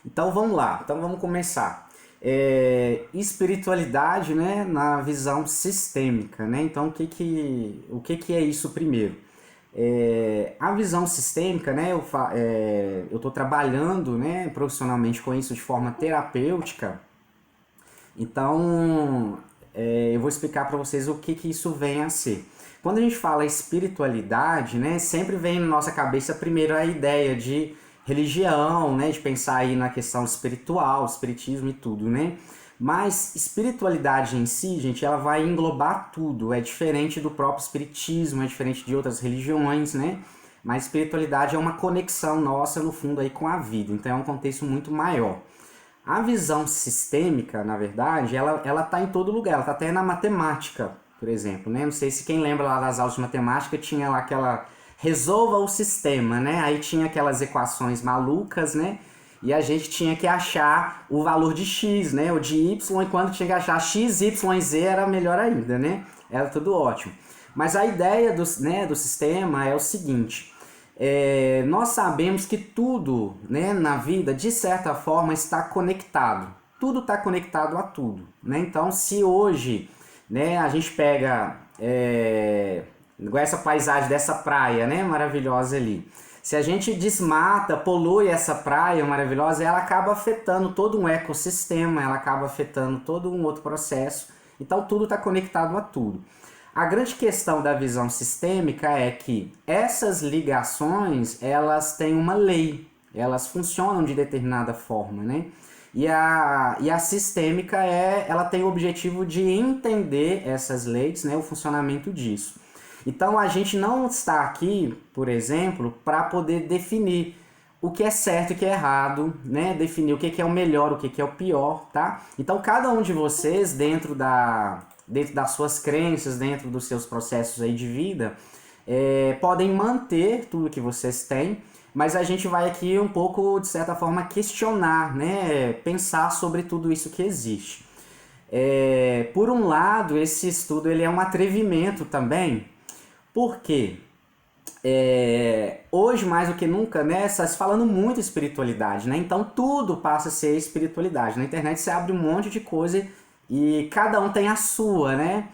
Então vamos lá, então vamos começar. Espiritualidade, né, na visão sistêmica, né? Então o que que é isso primeiro? A visão sistêmica, né, eu estou trabalhando, né, profissionalmente com isso de forma terapêutica. Então eu vou explicar para vocês o que que isso vem a ser. Quando a gente fala espiritualidade, né, sempre vem na nossa cabeça primeiro a ideia de religião, né, de pensar aí na questão espiritual, espiritismo e tudo, né? Mas espiritualidade em si, gente, ela vai englobar tudo. É diferente do próprio espiritismo, é diferente de outras religiões, né? Mas espiritualidade é uma conexão nossa, no fundo, aí com a vida. Então é um contexto muito maior. A visão sistêmica, na verdade, ela tá em todo lugar. Ela tá até na matemática, por exemplo, né? Não sei se quem lembra lá das aulas de matemática, tinha lá aquela resolva o sistema, né? Aí tinha aquelas equações malucas, né? E a gente tinha que achar o valor de x, né? O de y, e quando tinha que achar x, y, z era melhor ainda, né? Era tudo ótimo. Mas a ideia do sistema é o seguinte: nós sabemos que tudo, né, na vida, de certa forma, está conectado. Tudo está conectado a tudo, né? Então, se hoje, né, a gente pega igual essa paisagem dessa praia, né, maravilhosa ali. Se a gente desmata, polui essa praia maravilhosa, ela acaba afetando todo um ecossistema, ela acaba afetando todo um outro processo. Então, tudo está conectado a tudo. A grande questão da visão sistêmica é que essas ligações, elas têm uma lei, elas funcionam de determinada forma, né? E a sistêmica ela tem o objetivo de entender essas leis, né, o funcionamento disso. Então a gente não está aqui, por exemplo, para poder definir o que é certo e o que é errado, né? Definir o que é o melhor, o que é o pior, tá? Então cada um de vocês, dentro das suas crenças, dentro dos seus processos aí de vida, podem manter tudo que vocês têm, mas a gente vai aqui um pouco, de certa forma, questionar, né? Pensar sobre tudo isso que existe. Por um lado, esse estudo ele é um atrevimento também, porque hoje mais do que nunca, né, está se falando muito espiritualidade, né? Então tudo passa a ser espiritualidade. Na internet você abre um monte de coisa e cada um tem a sua, né?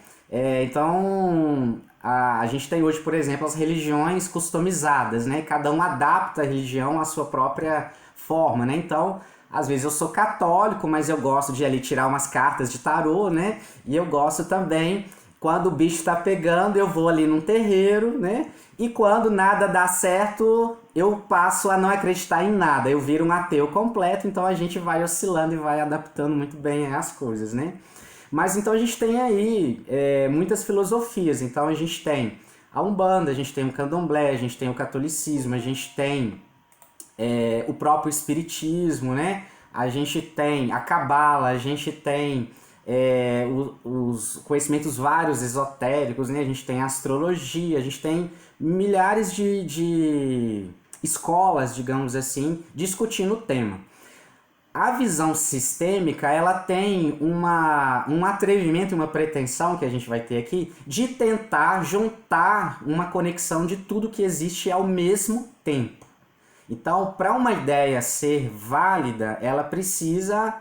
Então a gente tem hoje, por exemplo, as religiões customizadas, né? Cada um adapta a religião à sua própria forma, né? Então às vezes eu sou católico, mas eu gosto de ali tirar umas cartas de tarô, né? E eu gosto também, quando o bicho tá pegando, eu vou ali num terreiro, né? E quando nada dá certo, eu passo a não acreditar em nada. Eu viro um ateu completo, então a gente vai oscilando e vai adaptando muito bem as coisas, né? Mas então a gente tem aí muitas filosofias. Então a gente tem a Umbanda, a gente tem o Candomblé, a gente tem o catolicismo, a gente tem o próprio espiritismo, né? A gente tem a cabala, a gente tem os conhecimentos vários esotéricos, né? A gente tem a astrologia, a gente tem milhares de escolas, digamos assim, discutindo o tema. A visão sistêmica, ela tem um atrevimento e uma pretensão que a gente vai ter aqui de tentar juntar uma conexão de tudo que existe ao mesmo tempo. Então, para uma ideia ser válida, ela precisa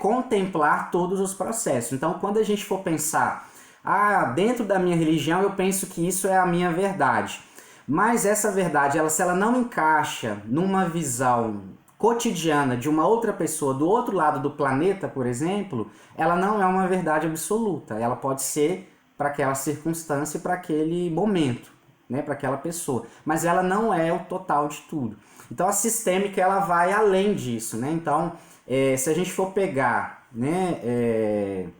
contemplar todos os processos. Então, quando a gente for pensar, dentro da minha religião eu penso que isso é a minha verdade, mas essa verdade, se ela não encaixa numa visão cotidiana de uma outra pessoa do outro lado do planeta, por exemplo, ela não é uma verdade absoluta. Ela pode ser para aquela circunstância e para aquele momento, né, para aquela pessoa, mas ela não é o total de tudo. Então a sistêmica ela vai além disso, né? Então se a gente for pegar, né,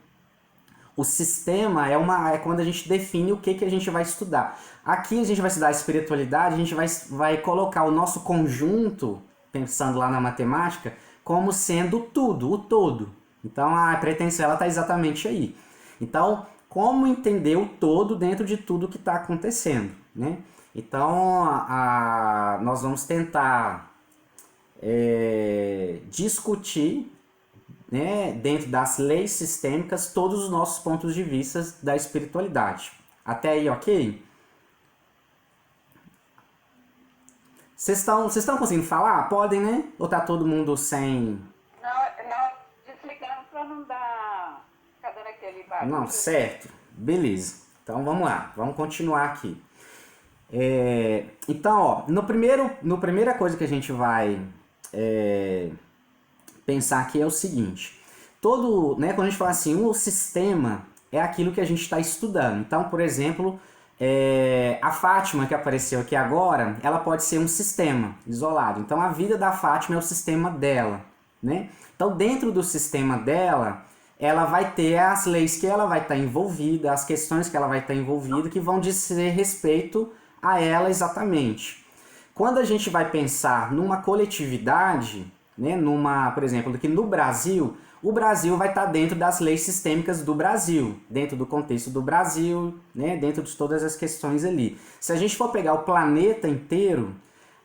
o sistema é quando a gente define o que a gente vai estudar. Aqui a gente vai estudar a espiritualidade, a gente vai colocar o nosso conjunto, pensando lá na matemática, como sendo tudo, o todo. Então a pretensão está exatamente aí. Então, como entender o todo dentro de tudo que está acontecendo, né? Então, nós vamos tentar discutir, né, dentro das leis sistêmicas, todos os nossos pontos de vista da espiritualidade. Até aí, ok? Vocês estão conseguindo falar? Podem, né? Ou tá todo mundo sem... Nós desligamos para não dar. Ficar dando aquele Não, barulho, né? certo. Beleza. Então vamos lá, vamos continuar aqui. Então, ó, no primeira coisa que a gente vai é, pensar aqui é o seguinte. Todo, né, quando a gente fala assim, o sistema é aquilo que a gente está estudando. Então, por exemplo, a Fátima que apareceu aqui agora, ela pode ser um sistema isolado. Então, a vida da Fátima é o sistema dela, né? Então, dentro do sistema dela, ela vai ter as leis que ela vai estar envolvida, as questões que ela vai estar envolvida, que vão dizer respeito a ela exatamente. Quando a gente vai pensar numa coletividade, né, por exemplo, aqui no Brasil, o Brasil vai estar dentro das leis sistêmicas do Brasil, dentro do contexto do Brasil, né, dentro de todas as questões ali. Se a gente for pegar o planeta inteiro,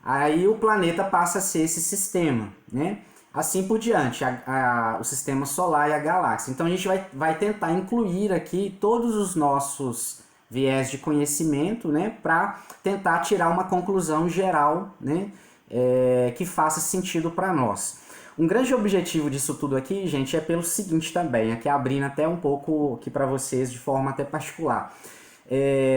aí o planeta passa a ser esse sistema, né? Assim por diante, o sistema solar e a galáxia. Então a gente vai tentar incluir aqui todos os nossos viés de conhecimento, né, para tentar tirar uma conclusão geral, né, que faça sentido para nós. Um grande objetivo disso tudo aqui, gente, é pelo seguinte também, aqui abrindo até um pouco aqui para vocês de forma até particular.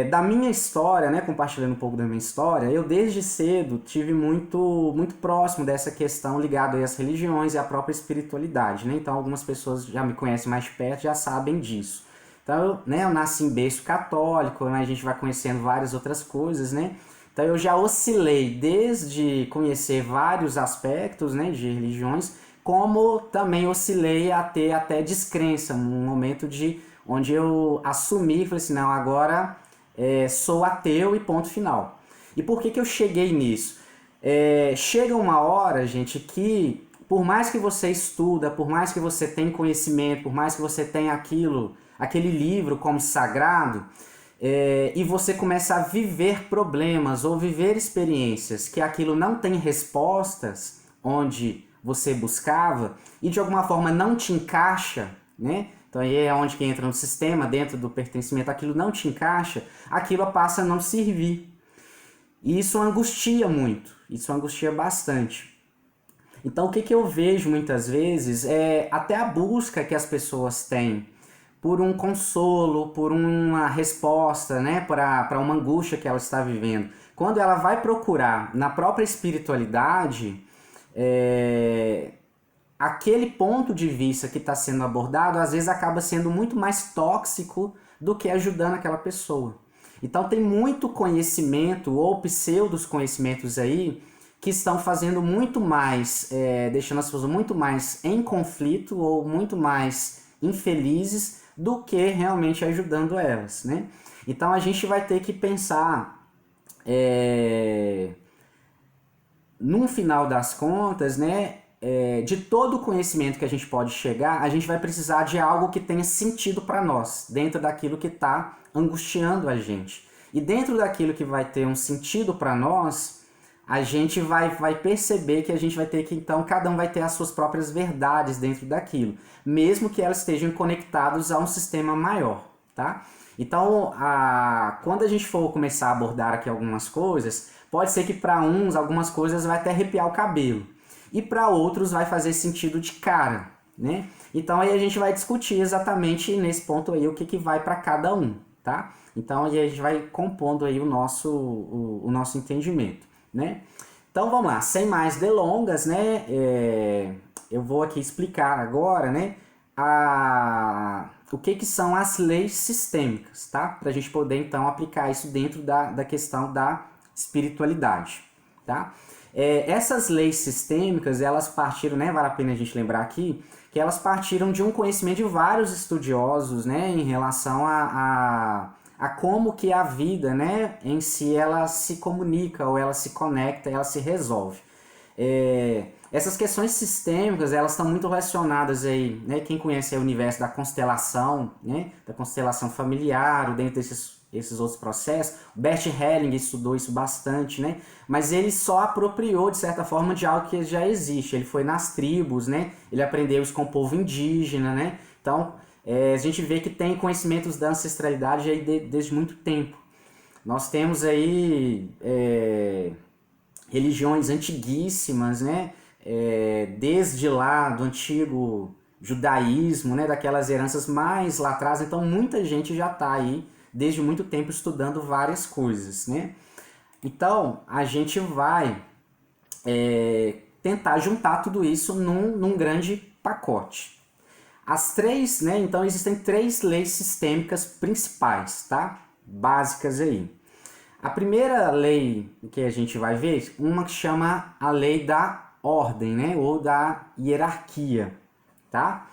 Da minha história, né, compartilhando um pouco da minha história, eu desde cedo tive muito próximo dessa questão ligada às religiões e à própria espiritualidade, né? Então algumas pessoas já me conhecem mais de perto, já sabem disso. Então, né, eu nasci em berço católico, né, a gente vai conhecendo várias outras coisas, né? Então eu já oscilei desde conhecer vários aspectos, né, de religiões, como também oscilei a ter até descrença, um momento onde eu assumi e falei assim, não, agora sou ateu e ponto final. E por que eu cheguei nisso? Chega uma hora, gente, que por mais que você estuda, por mais que você tenha conhecimento, por mais que você tenha aquele livro como sagrado, e você começa a viver problemas ou viver experiências que aquilo não tem respostas onde você buscava e de alguma forma não te encaixa, né? Então aí é onde que entra no sistema, dentro do pertencimento, aquilo não te encaixa, aquilo passa a não servir. E isso angustia muito, isso angustia bastante. Então o que eu vejo muitas vezes é até a busca que as pessoas têm por um consolo, por uma resposta, né, para uma angústia que ela está vivendo. Quando ela vai procurar na própria espiritualidade, aquele ponto de vista que está sendo abordado, às vezes acaba sendo muito mais tóxico do que ajudando aquela pessoa. Então tem muito conhecimento ou pseudos conhecimentos aí que estão fazendo muito mais, deixando as pessoas muito mais em conflito ou muito mais infelizes do que realmente ajudando elas, né? Então a gente vai ter que pensar, no final das contas, né, de todo o conhecimento que a gente pode chegar, a gente vai precisar de algo que tenha sentido para nós, dentro daquilo que está angustiando a gente. E dentro daquilo que vai ter um sentido para nós, a gente vai perceber que a gente vai ter que, então, cada um vai ter as suas próprias verdades dentro daquilo, mesmo que elas estejam conectadas a um sistema maior, tá? Então, quando a gente for começar a abordar aqui algumas coisas, pode ser que para uns, algumas coisas vai até arrepiar o cabelo, e para outros vai fazer sentido de cara, né? Então aí a gente vai discutir exatamente nesse ponto aí o que vai para cada um, tá? Então aí a gente vai compondo aí o nosso entendimento, né? Então vamos lá, sem mais delongas, né? Eu vou aqui explicar agora, né? O que são as leis sistêmicas, tá? Para a gente poder então aplicar isso dentro da questão da espiritualidade, tá? Essas leis sistêmicas, elas partiram, né, vale a pena a gente lembrar aqui, que elas partiram de um conhecimento de vários estudiosos, né, em relação a como que a vida, né, em si, ela se comunica, ou ela se conecta, ela se resolve. Essas questões sistêmicas, elas estão muito relacionadas aí, né, quem conhece aí o universo da constelação, né, da constelação familiar, ou dentro esses outros processos. O Bert Hellinger estudou isso bastante, né? Mas ele só apropriou, de certa forma, de algo que já existe. Ele foi nas tribos, né? Ele aprendeu isso com o povo indígena, né? Então, a gente vê que tem conhecimentos da ancestralidade aí desde muito tempo. Nós temos aí religiões antiguíssimas, né? Desde lá do antigo judaísmo, né? Daquelas heranças mais lá atrás. Então muita gente já está aí desde muito tempo estudando várias coisas, né? Então a gente vai tentar juntar tudo isso num grande pacote. As três, né? Então existem três leis sistêmicas principais, tá? Básicas aí. A primeira lei que a gente vai ver, uma que chama a lei da ordem, né? Ou da hierarquia, tá?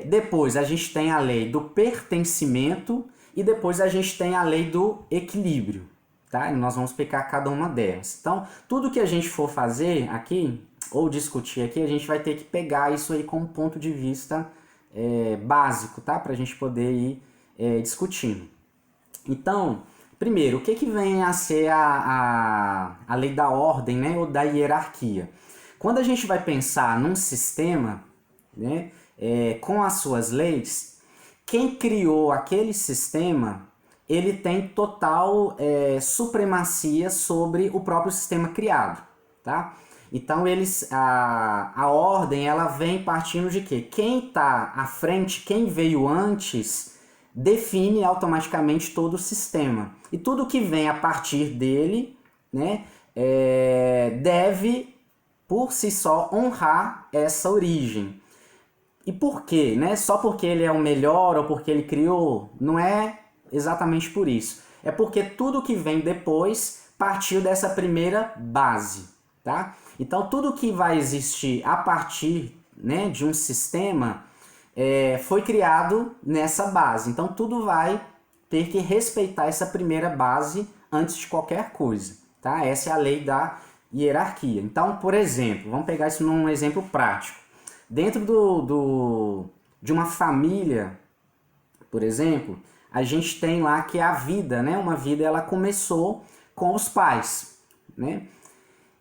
Depois a gente tem a lei do pertencimento e depois a gente tem a lei do equilíbrio, tá? E nós vamos explicar cada uma delas. Então, tudo que a gente for fazer aqui, ou discutir aqui, a gente vai ter que pegar isso aí como ponto de vista básico, tá? Para a gente poder ir discutindo. Então, primeiro, o que vem a ser a lei da ordem, né? Ou da hierarquia? Quando a gente vai pensar num sistema, né? Com as suas leis, quem criou aquele sistema, ele tem total supremacia sobre o próprio sistema criado, tá? Então a ordem ela vem partindo de quê? Quem está à frente, quem veio antes, define automaticamente todo o sistema. E tudo que vem a partir dele, né, deve, por si só, honrar essa origem. E por quê? Né? Só porque ele é o melhor ou porque ele criou? Não é exatamente por isso. É porque tudo que vem depois partiu dessa primeira base, tá? Então tudo que vai existir a partir, né, de um sistema foi criado nessa base. Então tudo vai ter que respeitar essa primeira base antes de qualquer coisa, tá? Essa é a lei da hierarquia. Então, por exemplo, vamos pegar isso num exemplo prático. Dentro de uma família, por exemplo, a gente tem lá que a vida, né? Uma vida ela começou com os pais, né?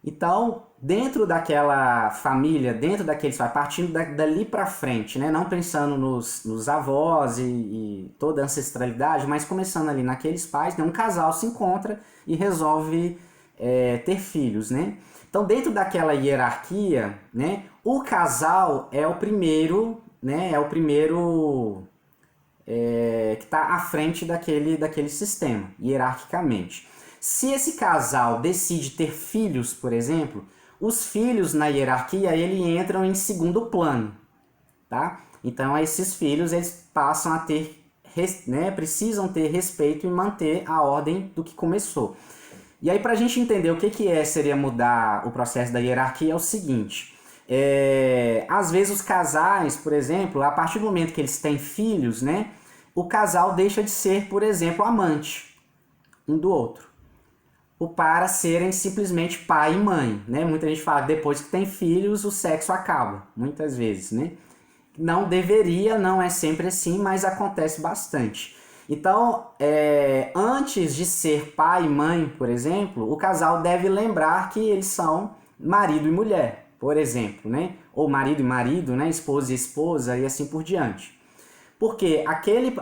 Então, dentro daquela família, dentro daqueles pais, partindo dali para frente, né? Não pensando nos avós e toda a ancestralidade, mas começando ali naqueles pais, né? Um casal se encontra e resolve ter filhos, né? Então, dentro daquela hierarquia, né? O casal é o primeiro, né? Que está à frente daquele sistema, hierarquicamente. Se esse casal decide ter filhos, por exemplo, os filhos na hierarquia eles entram em segundo plano, tá? Então esses filhos eles passam a ter, né, precisam ter respeito e manter a ordem do que começou. E aí para a gente entender o que seria mudar o processo da hierarquia é o seguinte: às vezes os casais, por exemplo, a partir do momento que eles têm filhos, né, o casal deixa de ser, por exemplo, amante um do outro, para serem simplesmente pai e mãe, né? Muita gente fala que depois que tem filhos o sexo acaba, muitas vezes, né? Não deveria, não é sempre assim, mas acontece bastante. Então, antes de ser pai e mãe, por exemplo, o casal deve lembrar que eles são marido e mulher, por exemplo, né? Ou marido e marido, né? Esposa e esposa e assim por diante. Porque aquele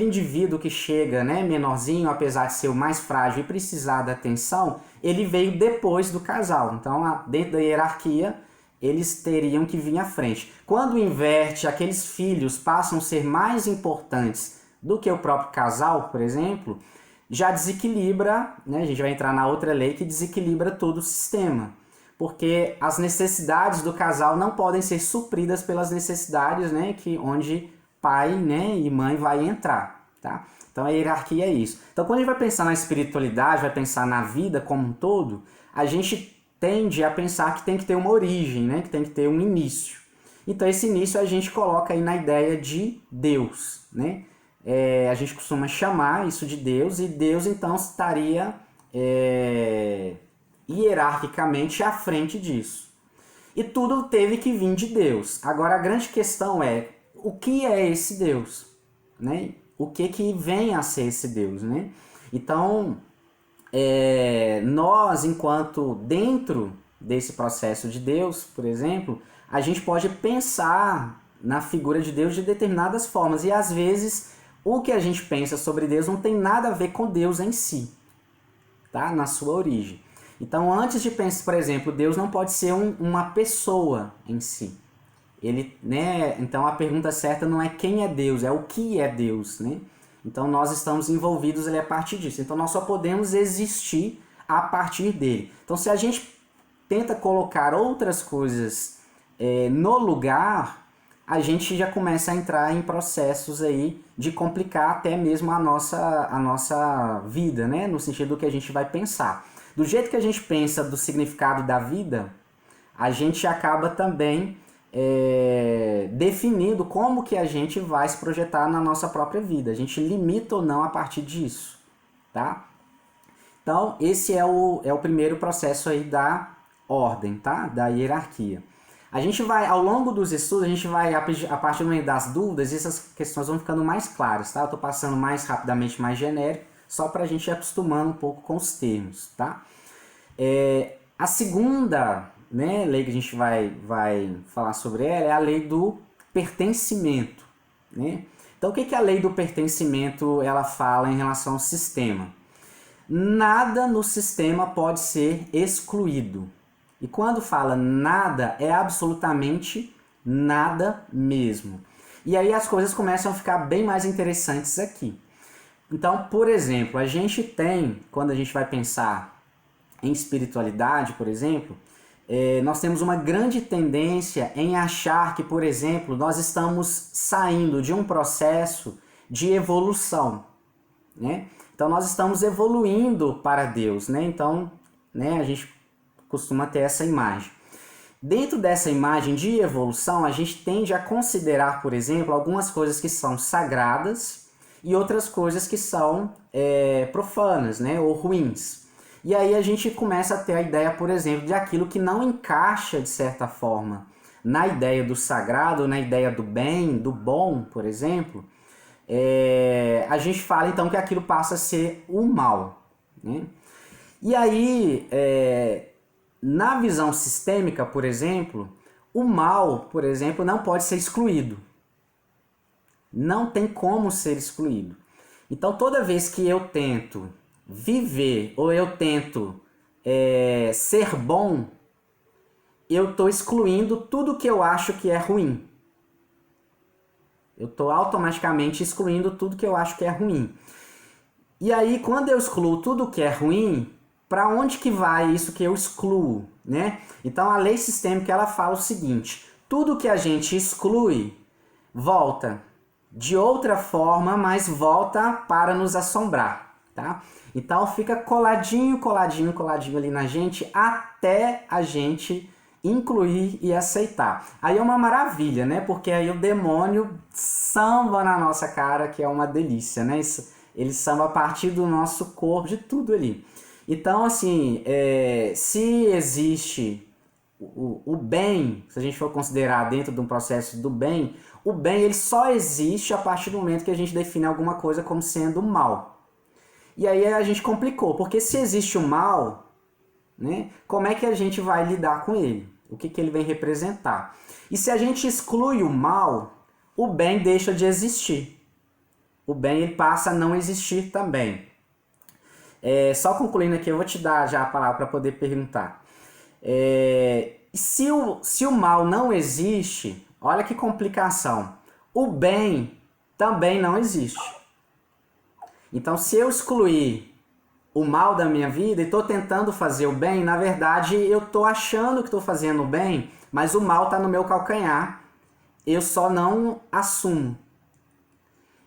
indivíduo que chega, né, menorzinho, apesar de ser o mais frágil e precisar da atenção, ele veio depois do casal. Então, dentro da hierarquia, eles teriam que vir à frente. Quando inverte, aqueles filhos passam a ser mais importantes do que o próprio casal, por exemplo, já desequilibra, né, a gente vai entrar na outra lei que desequilibra todo o sistema. Porque as necessidades do casal não podem ser supridas pelas necessidades, né, onde pai, né, e mãe vai entrar, tá? Então a hierarquia é isso. Então quando a gente vai pensar na espiritualidade, vai pensar na vida como um todo, a gente tende a pensar que tem que ter uma origem, né, que tem que ter um início. Então esse início a gente coloca aí na ideia de Deus, né? A gente costuma chamar isso de Deus, e Deus então estaria hierarquicamente à frente disso. E tudo teve que vir de Deus. Agora a grande questão é, o que é esse Deus? Né? O que vem a ser esse Deus? Né? Então, nós, enquanto dentro desse processo de Deus, por exemplo, a gente pode pensar na figura de Deus de determinadas formas. E às vezes, o que a gente pensa sobre Deus não tem nada a ver com Deus em si. tá? Na sua origem. Então, antes de pensar, por exemplo, Deus não pode ser uma pessoa em si. Ele, né? Então, a pergunta certa não é quem é Deus, é o que é Deus, né? Então, nós estamos envolvidos ali a partir disso. Então, nós só podemos existir a partir dele. Então, se a gente tenta colocar outras coisas no lugar, a gente já começa a entrar em processos aí de complicar até mesmo a nossa vida, né? No sentido do que a gente vai pensar. Do jeito que a gente pensa do significado da vida, a gente acaba também definindo como que a gente vai se projetar na nossa própria vida. A gente limita ou não a partir disso, tá? Então, esse é o primeiro processo aí da ordem, tá? Da hierarquia. A gente vai, ao longo dos estudos, a gente vai, a partir do momento das dúvidas, essas questões vão ficando mais claras, tá? Eu tô passando mais rapidamente, mais genérico, só para a gente ir acostumando um pouco com os termos, tá? A segunda, né, lei que a gente vai falar sobre ela é a lei do pertencimento, né? Então, o que a lei do pertencimento ela fala em relação ao sistema? Nada no sistema pode ser excluído. E quando fala nada, é absolutamente nada mesmo. E aí as coisas começam a ficar bem mais interessantes aqui. Então, por exemplo, a gente tem, quando a gente vai pensar em espiritualidade, por exemplo, nós temos uma grande tendência em achar que, por exemplo, nós estamos saindo de um processo de evolução, né? Então, nós estamos evoluindo para Deus, né? Então, né, a gente costuma ter essa imagem. Dentro dessa imagem de evolução, a gente tende a considerar, por exemplo, algumas coisas que são sagradas e outras coisas que são profanas, né, ou ruins. E aí a gente começa a ter a ideia, por exemplo, de aquilo que não encaixa, de certa forma, na ideia do sagrado, na ideia do bem, do bom, por exemplo. A gente fala então que aquilo passa a ser o mal, né? E aí, na visão sistêmica, por exemplo, o mal, por exemplo, não pode ser excluído. Não tem como ser excluído. Então, toda vez que eu tento viver ou eu tento ser bom, eu estou excluindo tudo que eu acho que é ruim. Eu estou automaticamente excluindo tudo que eu acho que é ruim. E aí, quando eu excluo tudo que é ruim, para onde que vai isso que eu excluo, né? Então, a lei sistêmica ela fala o seguinte: tudo que a gente exclui volta de outra forma, mas volta para nos assombrar, tá? Então, fica coladinho, coladinho, coladinho ali na gente até a gente incluir e aceitar. Aí é uma maravilha, né? Porque aí o demônio samba na nossa cara, que é uma delícia, né? Ele samba a partir do nosso corpo, de tudo ali. Então, assim, se existe o bem, se a gente for considerar dentro de um processo do bem, o bem ele só existe a partir do momento que a gente define alguma coisa como sendo mal. E aí a gente complicou, porque se existe o mal, né, como é que a gente vai lidar com ele? O que ele vem representar? E se a gente exclui o mal, o bem deixa de existir. O bem ele passa a não existir também. Só concluindo aqui, eu vou te dar já a palavra para poder perguntar. Se o mal não existe, olha que complicação. O bem também não existe. Então, se eu excluir o mal da minha vida e estou tentando fazer o bem, na verdade eu estou achando que estou fazendo o bem, mas o mal está no meu calcanhar. Eu só não assumo.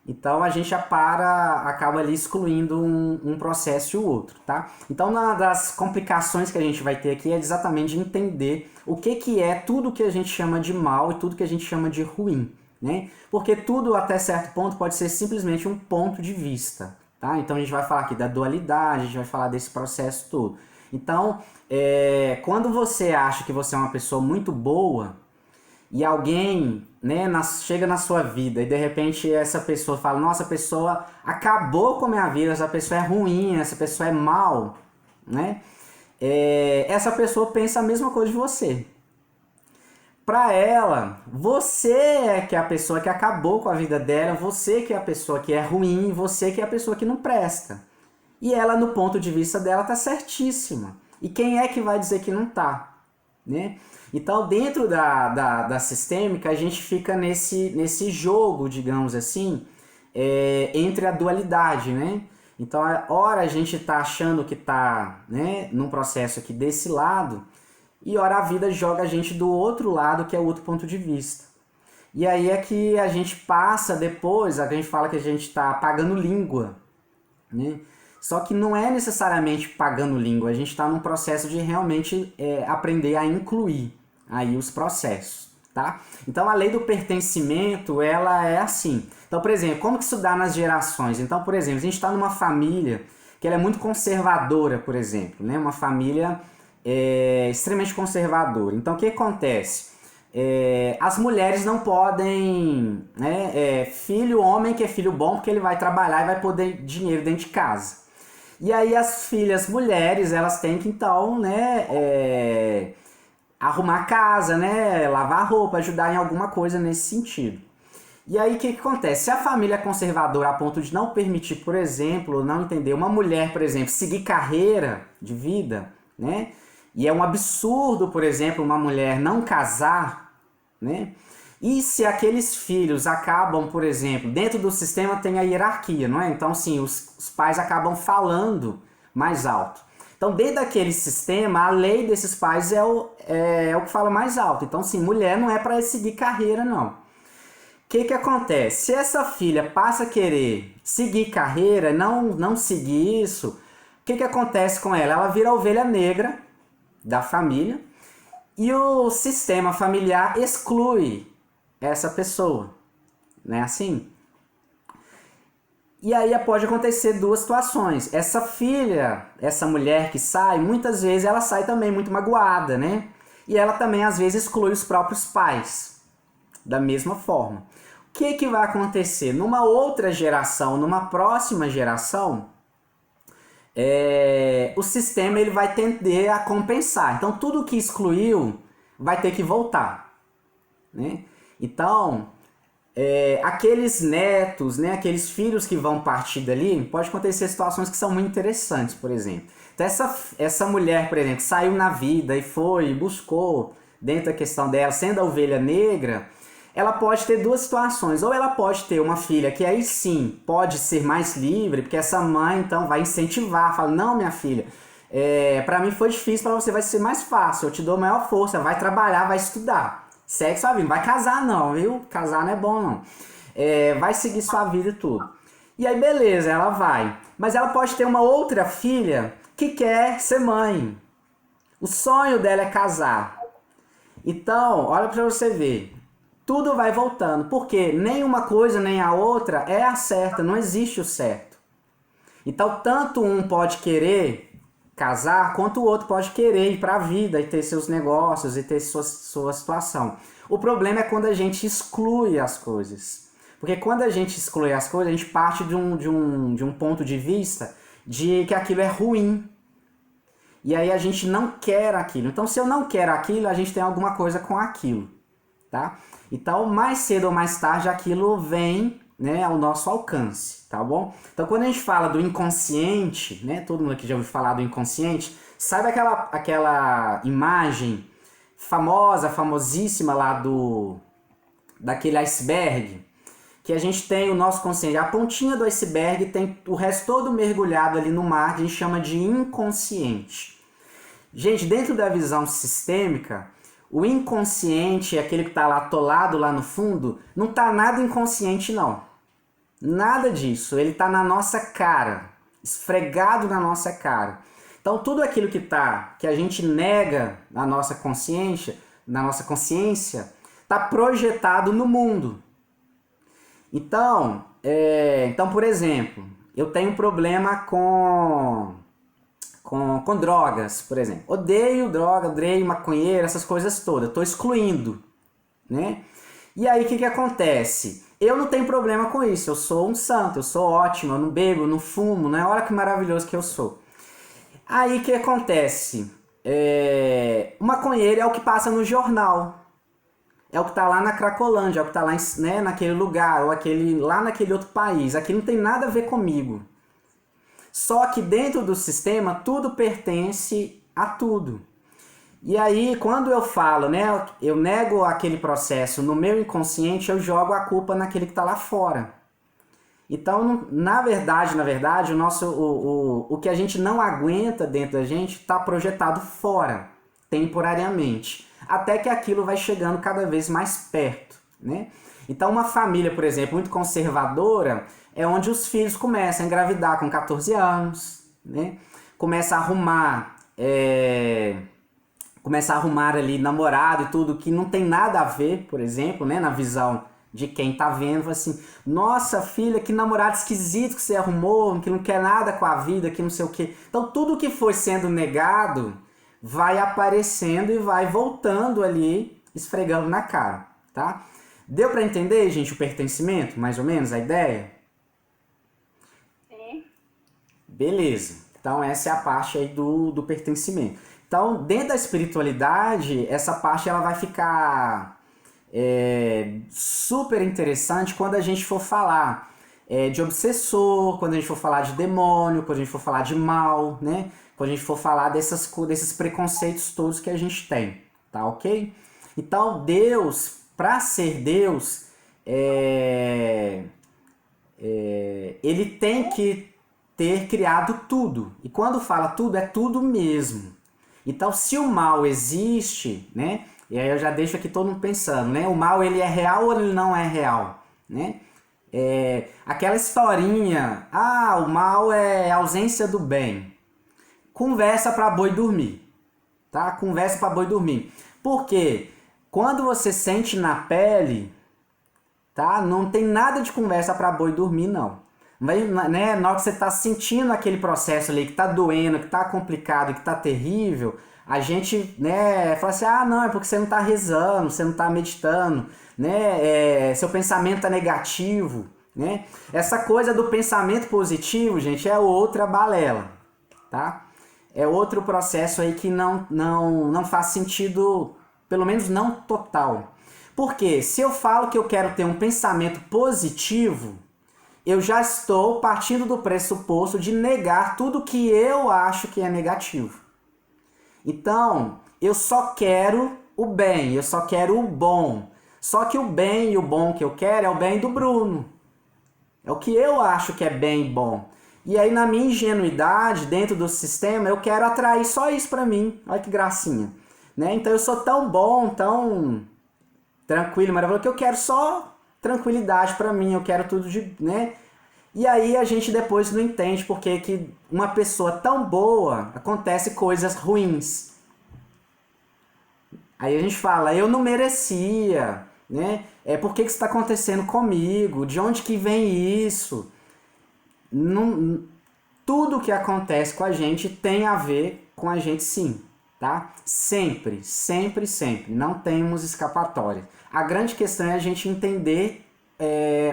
Então a gente acaba ali excluindo um processo e o outro, tá? Então uma das complicações que a gente vai ter aqui é exatamente entender o que é tudo que a gente chama de mal e tudo que a gente chama de ruim, né? Porque tudo até certo ponto pode ser simplesmente um ponto de vista, tá? Então a gente vai falar aqui da dualidade, a gente vai falar desse processo todo. Então, quando você acha que você é uma pessoa muito boa, e alguém, né, chega na sua vida e de repente essa pessoa fala: nossa, a pessoa acabou com a minha vida, essa pessoa é ruim, essa pessoa é mal, né? Essa pessoa pensa a mesma coisa de você. Para ela, você é que é a pessoa que acabou com a vida dela, você que é a pessoa que é ruim, você que é a pessoa que não presta. E ela, no ponto de vista dela, tá certíssima. E quem é que vai dizer que não tá? Né? Então, dentro da sistêmica, a gente fica nesse jogo, digamos assim, entre a dualidade, né? Então, a hora a gente está achando que está, né, num processo aqui desse lado, e hora a vida joga a gente do outro lado, que é o outro ponto de vista. E aí é que a gente passa depois, a gente fala que a gente está pagando língua, né? Só que não é necessariamente pagando língua, a gente está num processo de realmente aprender a incluir aí os processos, tá? Então a lei do pertencimento, ela é assim. Então, por exemplo, como que isso dá nas gerações? Então, por exemplo, a gente está numa família que ela é muito conservadora, por exemplo, né? Uma família extremamente conservadora. Então, o que acontece? As mulheres não podem, né? Filho homem que é filho bom porque ele vai trabalhar e vai poder dinheiro dentro de casa. E aí as filhas mulheres, elas têm que então, né, arrumar a casa, né, lavar roupa, ajudar em alguma coisa nesse sentido. E aí o que acontece? Se a família é conservadora a ponto de não permitir, por exemplo, não entender uma mulher, por exemplo, seguir carreira de vida, né? E é um absurdo, por exemplo, uma mulher não casar, né? E se aqueles filhos acabam, por exemplo, dentro do sistema tem a hierarquia, não é? Então, sim, os pais acabam falando mais alto. Então, dentro daquele sistema, a lei desses pais é o que fala mais alto. Então, sim, mulher não é para seguir carreira, não. O que acontece? Se essa filha passa a querer seguir carreira, não seguir isso, o que acontece com ela? Ela vira a ovelha negra da família e o sistema familiar exclui essa pessoa, né? Assim. E aí pode acontecer duas situações. Essa filha, essa mulher que sai, muitas vezes ela sai também muito magoada, né? E ela também às vezes exclui os próprios pais da mesma forma. O que vai acontecer? Numa outra geração, numa próxima geração, o sistema ele vai tender a compensar. Então tudo que excluiu vai ter que voltar, né? Então, aqueles netos, né, aqueles filhos que vão partir dali, pode acontecer situações que são muito interessantes, por exemplo. Então essa mulher, por exemplo, que saiu na vida e foi, buscou, dentro da questão dela, sendo a ovelha negra, ela pode ter duas situações. Ou ela pode ter uma filha que aí sim pode ser mais livre, porque essa mãe então vai incentivar, fala, não, minha filha, pra mim foi difícil, pra você vai ser mais fácil, eu te dou maior força, vai trabalhar, vai estudar. Segue sua vida, não vai casar não, viu? Casar não é bom não. Vai seguir sua vida e tudo. E aí beleza, ela vai. Mas ela pode ter uma outra filha que quer ser mãe. O sonho dela é casar. Então, olha pra você ver. Tudo vai voltando. Porque nem uma coisa nem a outra é a certa. Não existe o certo. Então, tanto um pode querer casar, quanto o outro pode querer ir para a vida e ter seus negócios e ter sua situação. O problema é quando a gente exclui as coisas. Porque quando a gente exclui as coisas, a gente parte de um ponto de vista de que aquilo é ruim. E aí a gente não quer aquilo. Então, se eu não quero aquilo, a gente tem alguma coisa com aquilo, tá? Então, mais cedo ou mais tarde, aquilo vem, né, ao nosso alcance, tá bom? Então, quando a gente fala do inconsciente, né, todo mundo aqui já ouviu falar do inconsciente, sabe aquela imagem famosa, famosíssima lá daquele iceberg? Que a gente tem o nosso consciente, a pontinha do iceberg tem o resto todo mergulhado ali no mar, que a gente chama de inconsciente. Gente, dentro da visão sistêmica, o inconsciente, aquele que está lá atolado lá no fundo, não está nada inconsciente não. Nada disso, ele está na nossa cara, esfregado na nossa cara. Então tudo aquilo que a gente nega na nossa consciência, está projetado no mundo. Então, por exemplo, eu tenho um problema com drogas, por exemplo. Odeio droga, odeio maconheiro, essas coisas todas. Estou excluindo, né? E aí o que acontece? Eu não tenho problema com isso. Eu sou um santo, eu sou ótimo, eu não bebo, eu não fumo, né? Olha que maravilhoso que eu sou. Aí o que acontece? O maconheiro é o que passa no jornal. É o que está lá na Cracolândia, é o que está lá, né, naquele lugar, ou lá naquele outro país. Aqui não tem nada a ver comigo. Só que dentro do sistema, tudo pertence a tudo. E aí, quando eu falo, né, eu nego aquele processo no meu inconsciente, eu jogo a culpa naquele que está lá fora. Então, na verdade, o que a gente não aguenta dentro da gente está projetado fora, temporariamente, até que aquilo vai chegando cada vez mais perto, né? Então, uma família, por exemplo, muito conservadora, é onde os filhos começam a engravidar com 14 anos, né? Começa a arrumar ali namorado e tudo que não tem nada a ver, por exemplo, né, na visão de quem tá vendo, assim, nossa filha, que namorado esquisito que você arrumou, que não quer nada com a vida, que não sei o quê. Então tudo que foi sendo negado vai aparecendo e vai voltando ali, esfregando na cara, tá? Deu para entender, gente, o pertencimento, mais ou menos, a ideia? Sim. Beleza. Então essa é a parte aí do pertencimento. Então, dentro da espiritualidade, essa parte ela vai ficar super interessante quando a gente for falar de obsessor, quando a gente for falar de demônio, quando a gente for falar de mal, né? Quando a gente for falar desses preconceitos todos que a gente tem, tá ok? Então, Deus, para ser Deus, ele tem que ter criado tudo. E quando fala tudo, é tudo mesmo. Então, se o mal existe, né? E aí eu já deixo aqui todo mundo pensando, né? O mal, ele é real ou ele não é real, né? Aquela historinha, o mal é ausência do bem. Conversa para boi dormir, tá? Conversa para boi dormir. Por quê? Quando você sente na pele, tá? Não tem nada de conversa para boi dormir, não. Mas, né, na hora que você está sentindo aquele processo ali que está doendo, que está complicado, que está terrível, a gente, né, fala assim, não, é porque você não está rezando, você não está meditando, né, seu pensamento é negativo, né? Essa coisa do pensamento positivo, gente, é outra balela, tá? É outro processo aí que não faz sentido, pelo menos não total. Porque se eu falo que eu quero ter um pensamento positivo, eu já estou partindo do pressuposto de negar tudo que eu acho que é negativo. Então, eu só quero o bem, eu só quero o bom. Só que o bem e o bom que eu quero é o bem do Bruno. É o que eu acho que é bem e bom. E aí, na minha ingenuidade, dentro do sistema, eu quero atrair só isso pra mim. Olha que gracinha. Né? Então, eu sou tão bom, tão tranquilo, maravilhoso, que eu quero só tranquilidade pra mim, eu quero tudo de, né? E aí a gente depois não entende porque que uma pessoa tão boa acontece coisas ruins. Aí a gente fala, eu não merecia, né? Por que isso está acontecendo comigo? De onde que vem isso? Não, tudo que acontece com a gente tem a ver com a gente sim, tá? Sempre, sempre, sempre. Não temos escapatória. A grande questão é a gente entender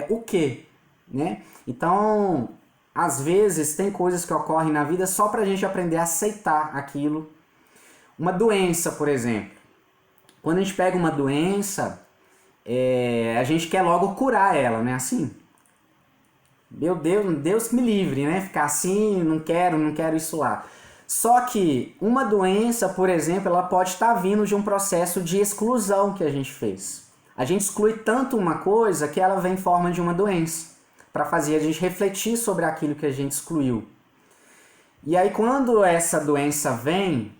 o que, né? Então, às vezes, tem coisas que ocorrem na vida só pra gente aprender a aceitar aquilo. Uma doença, por exemplo. Quando a gente pega uma doença, a gente quer logo curar ela, né? Assim, meu Deus, Deus me livre, né? Ficar assim, não quero isso lá. Só que uma doença, por exemplo, ela pode estar vindo de um processo de exclusão que a gente fez. A gente exclui tanto uma coisa que ela vem em forma de uma doença, para fazer a gente refletir sobre aquilo que a gente excluiu. E aí quando essa doença vem,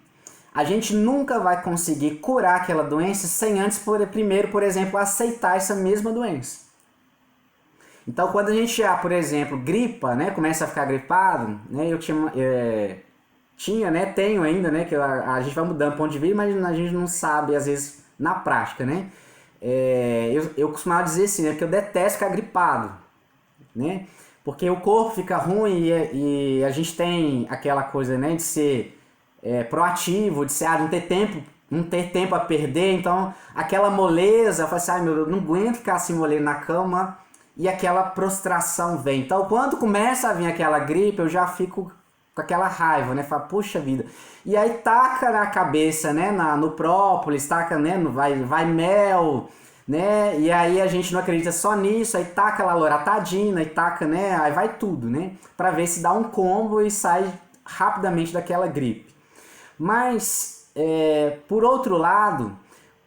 a gente nunca vai conseguir curar aquela doença sem antes, primeiro, por exemplo, aceitar essa mesma doença. Então quando a gente já, por exemplo, gripa, né, começa a ficar gripado, né, tenho ainda, né, que a gente vai mudando ponto de vista, mas a gente não sabe, às vezes, na prática, né. Eu costumava dizer assim, né, que eu detesto ficar gripado, né, porque o corpo fica ruim e a gente tem aquela coisa, né, de ser proativo, de ser, não ter tempo a perder, então aquela moleza, eu falo assim, meu Deus, não aguento ficar assim molendo na cama, e aquela prostração vem. Então quando começa a vir aquela gripe, eu já fico com aquela raiva, né? Fala, puxa vida. E aí taca na cabeça, né? No própolis, taca, né? Vai mel, né? E aí a gente não acredita só nisso, aí taca lá loratadina, e taca, né? Aí vai tudo, né? Pra ver se dá um combo e sai rapidamente daquela gripe. Mas, por outro lado,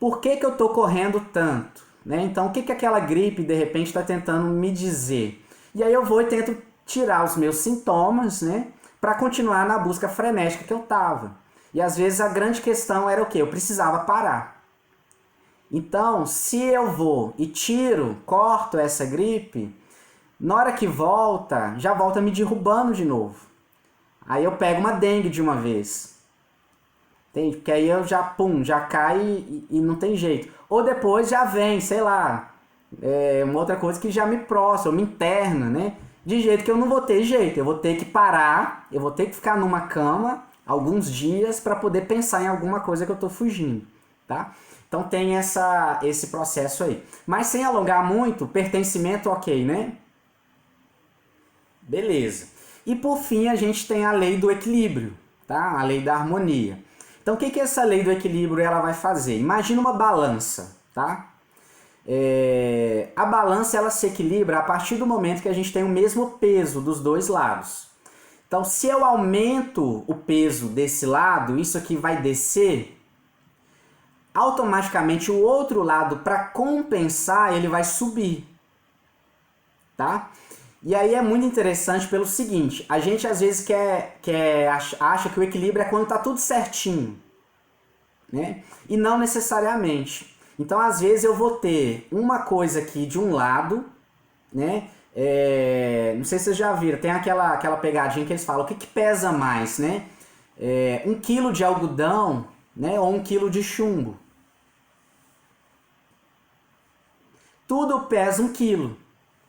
por que que eu tô correndo tanto? Né? Então, o que que aquela gripe, de repente, está tentando me dizer? E aí eu vou e tento tirar os meus sintomas, né? Para continuar na busca frenética que eu tava. E às vezes a grande questão era o quê? Eu precisava parar. Então, se eu vou e tiro, corto essa gripe, na hora que volta, já volta me derrubando de novo. Aí eu pego uma dengue de uma vez. Entende? Porque aí eu já, pum, já cai e não tem jeito. Ou depois já vem, sei lá, uma outra coisa que já me prostra, ou me interna, né? De jeito que eu não vou ter jeito. Eu vou ter que parar, eu vou ter que ficar numa cama alguns dias para poder pensar em alguma coisa que eu tô fugindo, tá? Então tem esse processo aí. Mas sem alongar muito, pertencimento ok, né? Beleza. E por fim a gente tem a lei do equilíbrio, tá? A lei da harmonia. Então o que essa lei do equilíbrio ela vai fazer? Imagina uma balança, tá? A balança ela se equilibra a partir do momento que a gente tem o mesmo peso dos dois lados. Então se eu aumento o peso desse lado, isso aqui vai descer, automaticamente o outro lado, para compensar, ele vai subir, tá? E aí é muito interessante pelo seguinte, a gente às vezes acha que o equilíbrio é quando tá tudo certinho, né? E não necessariamente. Então às vezes eu vou ter uma coisa aqui de um lado, né? Não sei se vocês já viram, tem aquela pegadinha que eles falam, o que pesa mais, né? 1 quilo de algodão, né? Ou 1 quilo de chumbo. Tudo pesa 1 quilo.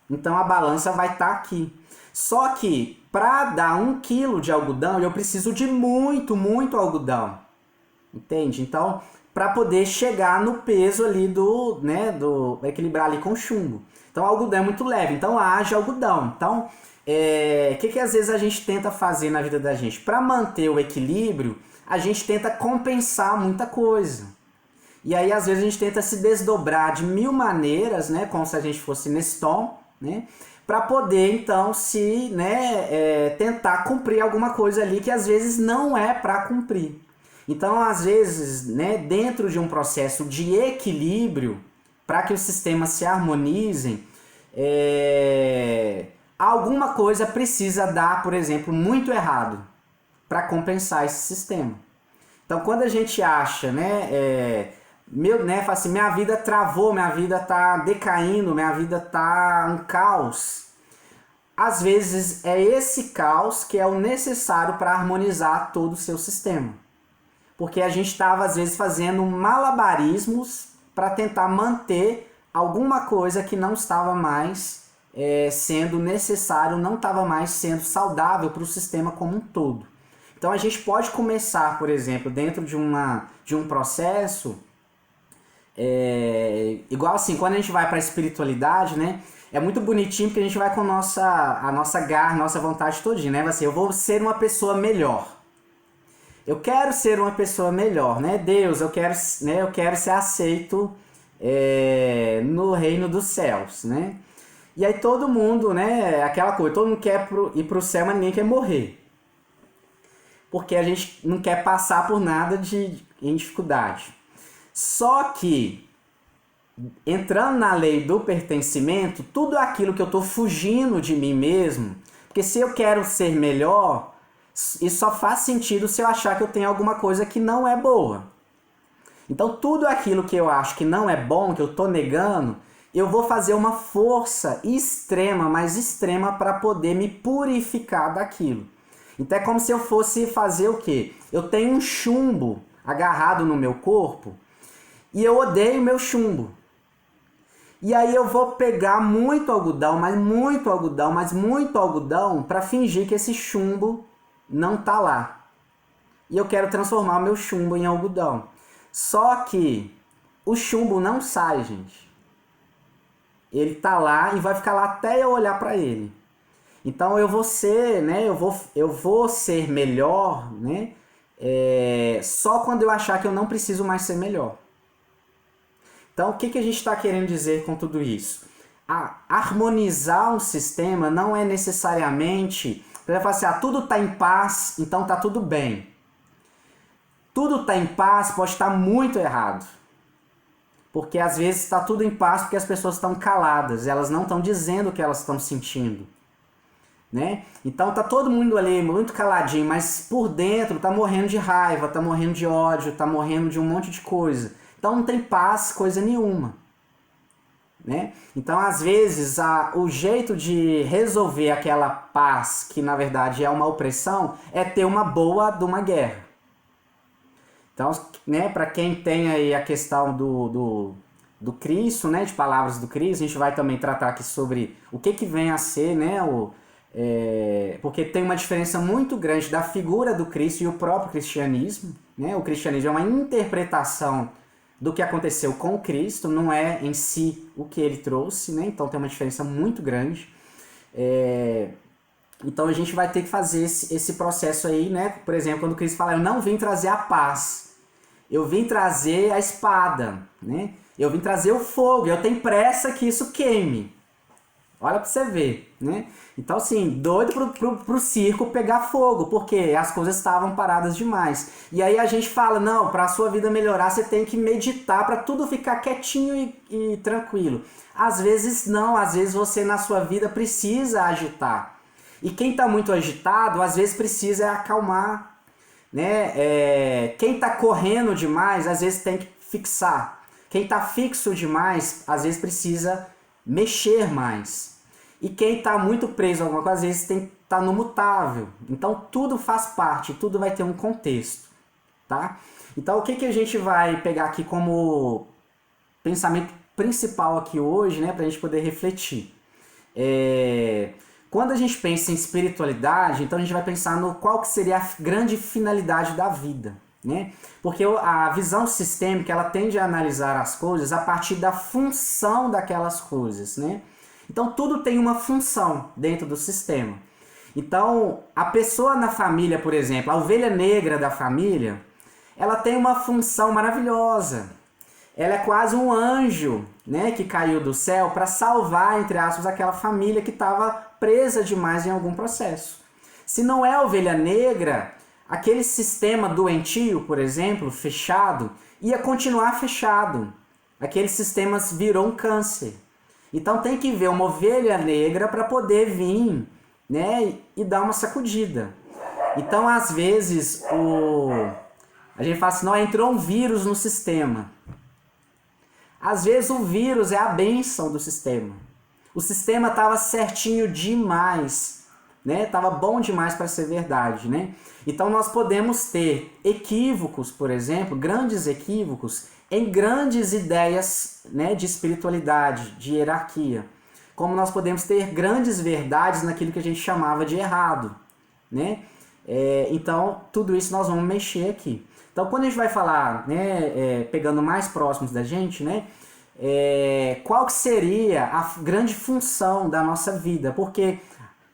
Então a balança vai estar aqui. Só que para dar 1 quilo de algodão, eu preciso de muito, muito algodão. Entende? Então, para poder chegar no peso ali do equilibrar ali com o chumbo. Então o algodão é muito leve, então haja algodão. Então, o que às vezes a gente tenta fazer na vida da gente? Para manter o equilíbrio, a gente tenta compensar muita coisa. E aí, às vezes, a gente tenta se desdobrar de 1000 maneiras, né? Como se a gente fosse Neston, né? Para poder, então, tentar cumprir alguma coisa ali que, às vezes, não é para cumprir. Então, às vezes, né, dentro de um processo de equilíbrio, para que os sistemas se harmonizem, alguma coisa precisa dar, por exemplo, muito errado para compensar esse sistema. Então, quando a gente acha, fala assim, minha vida travou, minha vida tá decaindo, minha vida tá um caos. Às vezes é esse caos que é o necessário para harmonizar todo o seu sistema. Porque a gente estava às vezes fazendo malabarismos para tentar manter alguma coisa que não estava mais sendo necessário, não estava mais sendo saudável para o sistema como um todo. Então a gente pode começar, por exemplo, dentro de um processo, igual assim, quando a gente vai para a espiritualidade, né? É muito bonitinho porque a gente vai com a nossa garra, nossa vontade todinha, né? Assim, eu vou ser uma pessoa melhor. Eu quero ser uma pessoa melhor, né? Deus, eu quero ser aceito no reino dos céus, né? E aí todo mundo, né? Aquela coisa, todo mundo quer ir para o céu, mas ninguém quer morrer. Porque a gente não quer passar por nada em dificuldade. Só que, entrando na lei do pertencimento, tudo aquilo que eu estou fugindo de mim mesmo, porque se eu quero ser melhor, isso só faz sentido se eu achar que eu tenho alguma coisa que não é boa. Então tudo aquilo que eu acho que não é bom, que eu estou negando, eu vou fazer uma força extrema, mais extrema, para poder me purificar daquilo. Então é como se eu fosse fazer o quê? Eu tenho um chumbo agarrado no meu corpo e eu odeio meu chumbo. E aí eu vou pegar muito algodão, mas muito algodão, mas muito algodão para fingir que esse chumbo não tá lá. E eu quero transformar o meu chumbo em algodão. Só que o chumbo não sai, gente. Ele tá lá e vai ficar lá até eu olhar para ele. Então eu vou ser, né? Eu vou ser melhor, né? Só quando eu achar que eu não preciso mais ser melhor. Então, o que a gente está querendo dizer com tudo isso? Harmonizar um sistema não é necessariamente... Você vai falar assim, tudo está em paz, então está tudo bem. Tudo está em paz pode estar muito errado. Porque às vezes está tudo em paz porque as pessoas estão caladas, elas não estão dizendo o que elas estão sentindo. Né? Então tá todo mundo ali muito caladinho, mas por dentro tá morrendo de raiva, tá morrendo de ódio, tá morrendo de um monte de coisa. Então não tem paz, coisa nenhuma. Né? Então às vezes o jeito de resolver aquela paz, que na verdade é uma opressão, é ter uma boa de uma guerra. Então, né, para quem tem aí a questão do Cristo, né, de palavras do Cristo, a gente vai também tratar aqui sobre o que vem a ser, né, porque tem uma diferença muito grande da figura do Cristo e o próprio cristianismo. Né? O cristianismo é uma interpretação do que aconteceu com o Cristo, não é em si o que ele trouxe, né? Então tem uma diferença muito grande. Então a gente vai ter que fazer esse processo aí, né? Por exemplo, quando Cristo fala, eu não vim trazer a paz, eu vim trazer a espada, né? Eu vim trazer o fogo, eu tenho pressa que isso queime. Olha pra você ver, né? Então, assim, doido pro circo pegar fogo, porque as coisas estavam paradas demais. E aí a gente fala, não, pra sua vida melhorar, você tem que meditar pra tudo ficar quietinho e tranquilo. Às vezes não, às vezes você na sua vida precisa agitar. E quem tá muito agitado, às vezes precisa acalmar, né? Quem tá correndo demais, às vezes tem que fixar. Quem tá fixo demais, às vezes precisa mexer mais. E quem está muito preso a alguma coisa, às vezes tem que estar no mutável. Então tudo faz parte, tudo vai ter um contexto. Tá? Então o que a gente vai pegar aqui como pensamento principal aqui hoje, né, para a gente poder refletir? Quando a gente pensa em espiritualidade, então a gente vai pensar no qual que seria a grande finalidade da vida. Né? Porque a visão sistêmica ela tende a analisar as coisas a partir da função daquelas coisas. Né? Então tudo tem uma função dentro do sistema. Então a pessoa na família, por exemplo, a ovelha negra da família, ela tem uma função maravilhosa. Ela é quase um anjo, né, que caiu do céu para salvar, entre aspas, aquela família que estava presa demais em algum processo. Se não é a ovelha negra, aquele sistema doentio, por exemplo, fechado, ia continuar fechado. Aquele sistema virou um câncer. Então tem que ver uma ovelha negra para poder vir, né, e dar uma sacudida. Então às vezes a gente fala assim, não, entrou um vírus no sistema. Às vezes o vírus é a bênção do sistema. O sistema estava certinho demais, né? Tava bom demais para ser verdade, né? Então nós podemos ter equívocos, por exemplo, grandes equívocos em grandes ideias, né, de espiritualidade, de hierarquia. Como nós podemos ter grandes verdades naquilo que a gente chamava de errado, né? Então tudo isso nós vamos mexer aqui. Então quando a gente vai falar, né, pegando mais próximos da gente, né, qual que seria a grande função da nossa vida? Porque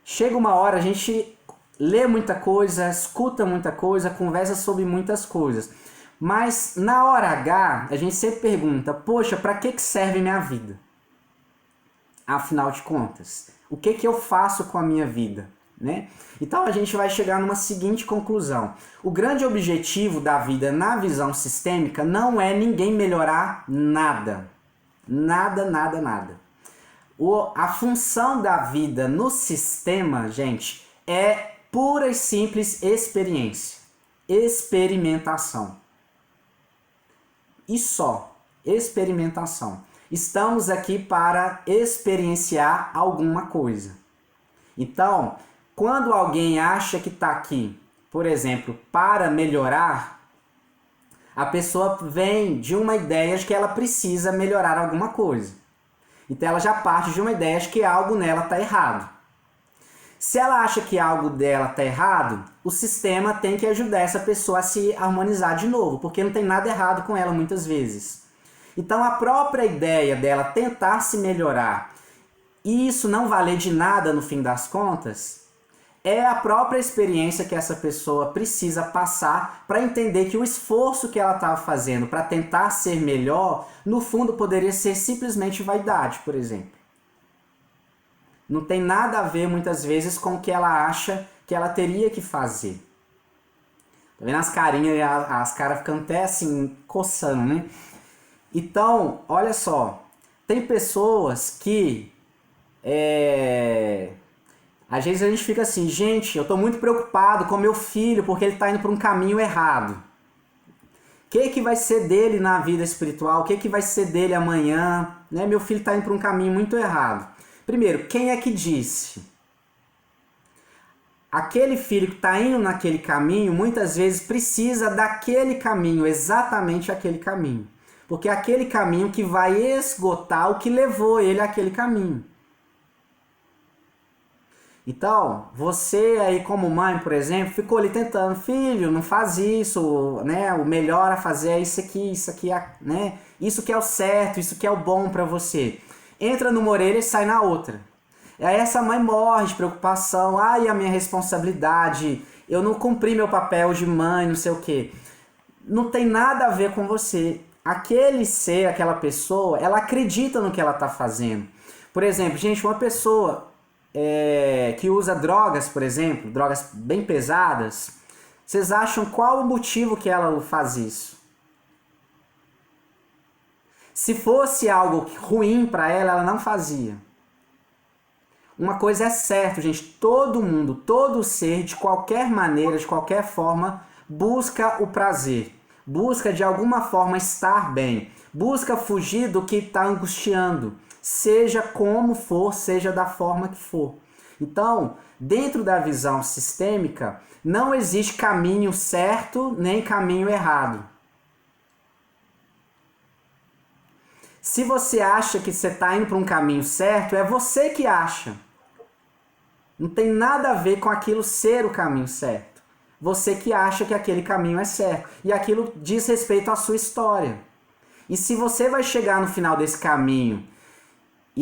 chega uma hora, a gente lê muita coisa, escuta muita coisa, conversa sobre muitas coisas. Mas na hora H, a gente sempre pergunta, poxa, para que serve minha vida? Afinal de contas, o que eu faço com a minha vida? Né? Então a gente vai chegar numa seguinte conclusão. O grande objetivo da vida na visão sistêmica não é ninguém melhorar nada. Nada, nada, nada. A função da vida no sistema, gente, é pura e simples experiência. Experimentação. E só. Experimentação. Estamos aqui para experienciar alguma coisa. Então, quando alguém acha que está aqui, por exemplo, para melhorar, a pessoa vem de uma ideia de que ela precisa melhorar alguma coisa. Então ela já parte de uma ideia de que algo nela está errado. Se ela acha que algo dela está errado, o sistema tem que ajudar essa pessoa a se harmonizar de novo, porque não tem nada errado com ela muitas vezes. Então a própria ideia dela tentar se melhorar e isso não valer de nada no fim das contas, é a própria experiência que essa pessoa precisa passar para entender que o esforço que ela estava fazendo para tentar ser melhor, no fundo poderia ser simplesmente vaidade, por exemplo. Não tem nada a ver, muitas vezes, com o que ela acha que ela teria que fazer. Tá vendo as carinhas, as caras ficam até assim, coçando, né? Então, olha só. Tem pessoas que... Às vezes a gente fica assim, gente, eu tô muito preocupado com meu filho porque ele tá indo para um caminho errado. O que vai ser dele na vida espiritual? O que vai ser dele amanhã? Né? Meu filho tá indo para um caminho muito errado. Primeiro, quem é que disse? Aquele filho que está indo naquele caminho, muitas vezes precisa daquele caminho, exatamente aquele caminho. Porque é aquele caminho que vai esgotar o que levou ele àquele caminho. Então, você aí como mãe, por exemplo, ficou ali tentando, filho, não faz isso, né? O melhor a fazer é isso aqui, né? Isso que é o certo, isso que é o bom para você. Entra numa orelha e sai na outra. E aí essa mãe morre de preocupação, ai, a minha responsabilidade, eu não cumpri meu papel de mãe, não sei o quê. Não tem nada a ver com você. Aquele ser, aquela pessoa, ela acredita no que ela está fazendo. Por exemplo, gente, uma pessoa que usa drogas, por exemplo, drogas bem pesadas, vocês acham qual o motivo que ela faz isso? Se fosse algo ruim para ela, ela não fazia. Uma coisa é certa, gente, todo mundo, todo ser, de qualquer maneira, de qualquer forma, busca o prazer. Busca de alguma forma estar bem. Busca fugir do que está angustiando. Seja como for, seja da forma que for. Então, dentro da visão sistêmica, não existe caminho certo nem caminho errado. Se você acha que você está indo para um caminho certo, é você que acha. Não tem nada a ver com aquilo ser o caminho certo. Você que acha que aquele caminho é certo. E aquilo diz respeito à sua história. E se você vai chegar no final desse caminho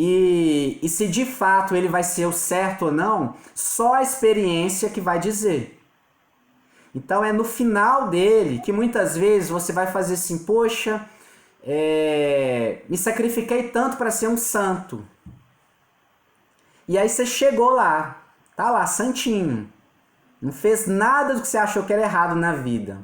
e se de fato ele vai ser o certo ou não, só a experiência que vai dizer. Então é no final dele que muitas vezes você vai fazer assim, poxa, me sacrifiquei tanto para ser um santo. E aí você chegou lá, tá lá, santinho. Não fez nada do que você achou que era errado na vida.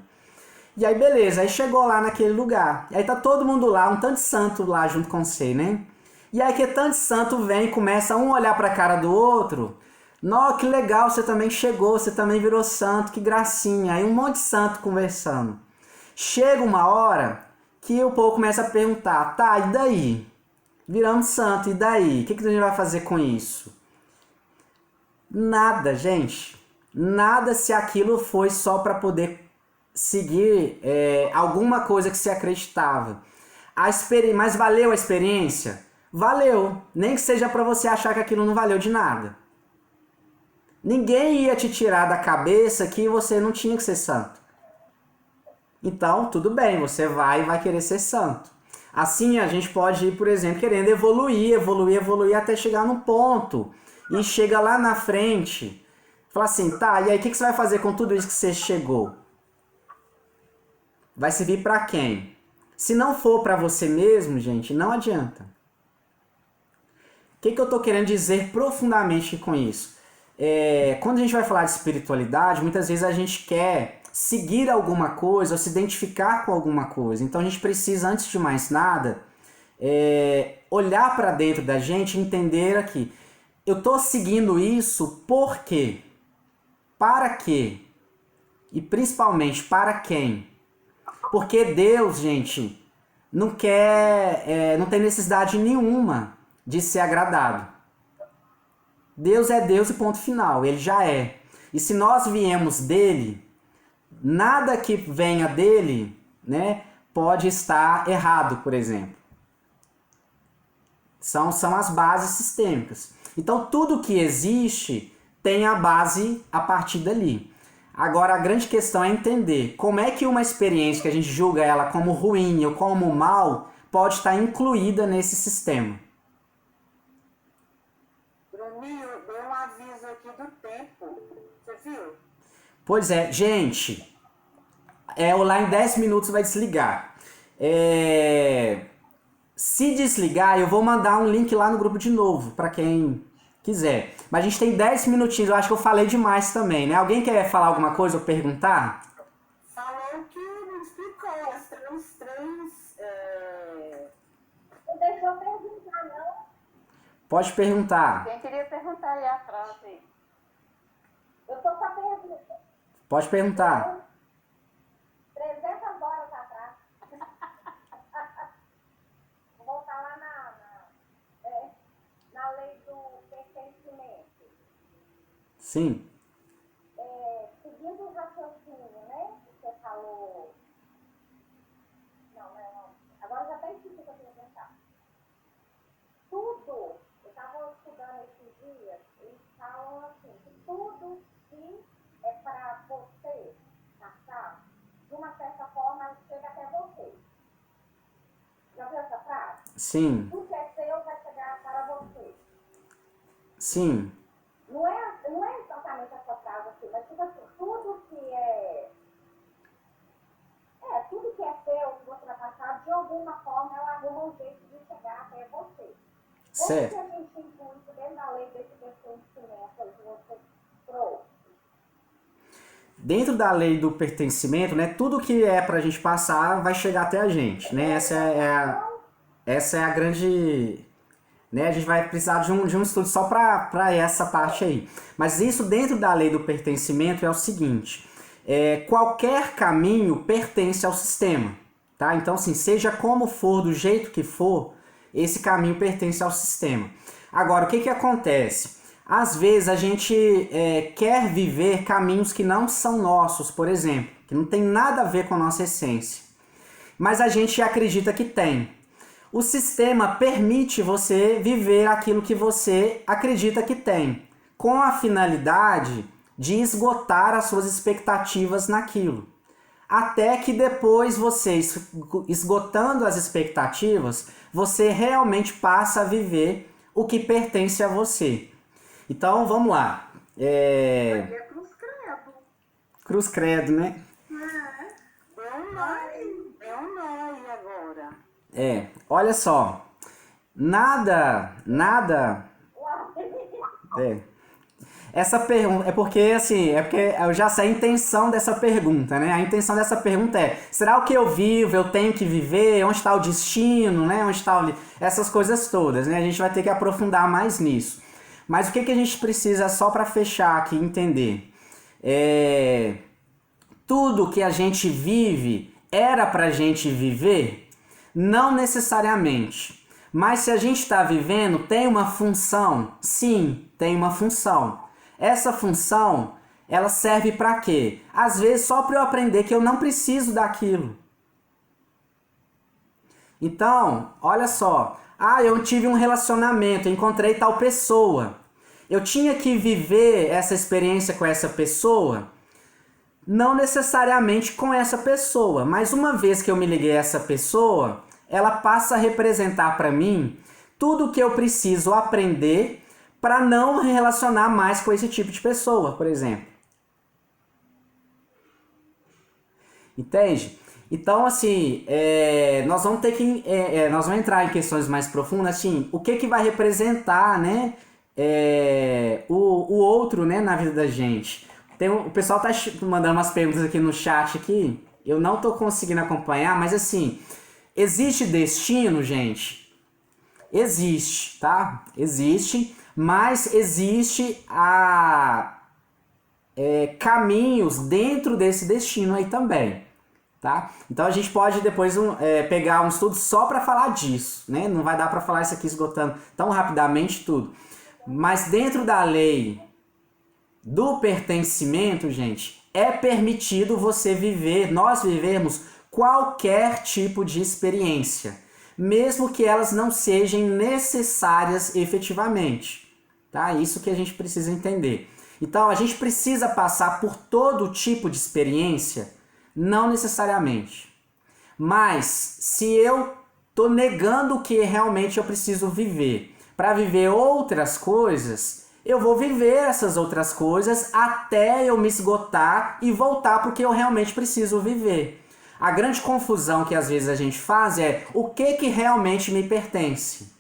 E aí beleza, aí chegou lá naquele lugar. E aí tá todo mundo lá, um tanto de santo lá junto com você, né? E aí que tanto de santo vem e começa um olhar pra cara do outro. Nó, que legal, você também chegou, você também virou santo, que gracinha. Aí um monte de santo conversando. Chega uma hora que o povo começa a perguntar, tá, e daí? Viramos santo, e daí? O que a gente vai fazer com isso? Nada, gente. Nada se aquilo foi só para poder seguir alguma coisa que se acreditava. Mas valeu a experiência? Valeu. Nem que seja para você achar que aquilo não valeu de nada. Ninguém ia te tirar da cabeça que você não tinha que ser santo. Então, tudo bem, você vai querer ser santo. Assim, a gente pode ir, por exemplo, querendo evoluir até chegar num ponto. E chega lá na frente, fala assim, tá, e aí o que você vai fazer com tudo isso que você chegou? Vai servir para quem? Se não for para você mesmo, gente, não adianta. O que eu tô querendo dizer profundamente com isso? Quando a gente vai falar de espiritualidade, muitas vezes a gente quer seguir alguma coisa ou se identificar com alguma coisa. Então a gente precisa, antes de mais nada, olhar para dentro da gente e entender aqui. Eu estou seguindo isso por quê? Para quê? E principalmente para quem? Porque Deus, gente, não tem necessidade nenhuma de ser agradado. Deus é Deus e ponto final, Ele já é. E se nós viemos dele, nada que venha dele, né, pode estar errado, por exemplo. São as bases sistêmicas. Então tudo que existe tem a base a partir dali. Agora a grande questão é entender como é que uma experiência que a gente julga ela como ruim ou como mal pode estar incluída nesse sistema. Bruninho, deu um aviso aqui do tempo. Pois é, gente, o lá em 10 minutos vai desligar. Se desligar, eu vou mandar um link lá no grupo de novo, para quem quiser. Mas a gente tem 10 minutinhos, eu acho que eu falei demais também, né? Alguém quer falar alguma coisa ou perguntar? Falou que não explicou os três. Não deixou perguntar, não? Pode perguntar. Quem queria perguntar aí a frase? Eu tô com a pergunta. Pode perguntar. 300 horas atrás. Vou voltar lá na lei do pertencimento. Sim. Seguindo o raciocínio, né? Você falou. Não. Agora eu já até esqueci o que eu queria pensar. Tudo, eu estava estudando esses dias, eles falam assim, que tudo que é para você passar, de uma certa forma, chega até você. Já viu essa frase? Sim. Tudo que é seu vai chegar para você. Sim. Não é exatamente essa frase assim, mas tipo assim, tudo que é seu, que você vai passar, de alguma forma ela arruma um jeito de chegar até você. Certo. Como que a gente inclui isso dentro da lei desse pertencimento aí que você trouxe? Dentro da lei do pertencimento, né, tudo que é pra gente passar vai chegar até a gente, né? Essa é a grande, né? A gente vai precisar de um estudo só para essa parte aí. Mas isso dentro da lei do pertencimento é o seguinte: qualquer caminho pertence ao sistema, tá? Então, assim, seja como for, do jeito que for, esse caminho pertence ao sistema. Agora, o que acontece? Às vezes a gente quer viver caminhos que não são nossos, por exemplo, que não tem nada a ver com a nossa essência, mas a gente acredita que tem. O sistema permite você viver aquilo que você acredita que tem, com a finalidade de esgotar as suas expectativas naquilo. Até que depois você, esgotando as expectativas, você realmente passa a viver o que pertence a você. Então, vamos lá. É cruz credo. Cruz credo, né? É um nó aí agora. Olha só. Nada. Essa pergunta é porque eu já sei a intenção dessa pergunta, né? A intenção dessa pergunta será o que eu vivo, eu tenho que viver, onde está o destino, né? Onde está essas coisas todas, né? A gente vai ter que aprofundar mais nisso. Mas o que a gente precisa, só para fechar aqui, entender? Tudo que a gente vive era pra gente viver? Não necessariamente. Mas se a gente está vivendo, tem uma função? Sim, tem uma função. Essa função, ela serve para quê? Às vezes só para eu aprender que eu não preciso daquilo. Então, olha só. Eu tive um relacionamento, encontrei tal pessoa. Eu tinha que viver essa experiência com essa pessoa? Não necessariamente com essa pessoa, mas uma vez que eu me liguei a essa pessoa, ela passa a representar para mim tudo o que eu preciso aprender para não me relacionar mais com esse tipo de pessoa, por exemplo. Entende? Então, assim, nós vamos ter que nós vamos entrar em questões mais profundas, assim, o que vai representar, né, o outro, né, na vida da gente. O pessoal tá mandando umas perguntas aqui no chat aqui, eu não tô conseguindo acompanhar, mas assim, existe destino, gente? Existe, tá? Existe, mas existe caminhos dentro desse destino aí também, tá? Então a gente pode depois pegar um estudo só para falar disso, né? Não vai dar para falar isso aqui esgotando tão rapidamente tudo. Mas dentro da lei do pertencimento, gente, é permitido você nós vivermos qualquer tipo de experiência, mesmo que elas não sejam necessárias efetivamente, tá? Isso que a gente precisa entender. Então, a gente precisa passar por todo tipo de experiência? Não necessariamente. Mas, se eu tô negando o que realmente eu preciso viver para viver outras coisas, eu vou viver essas outras coisas até eu me esgotar e voltar porque eu realmente preciso viver. A grande confusão que às vezes a gente faz é o que realmente me pertence.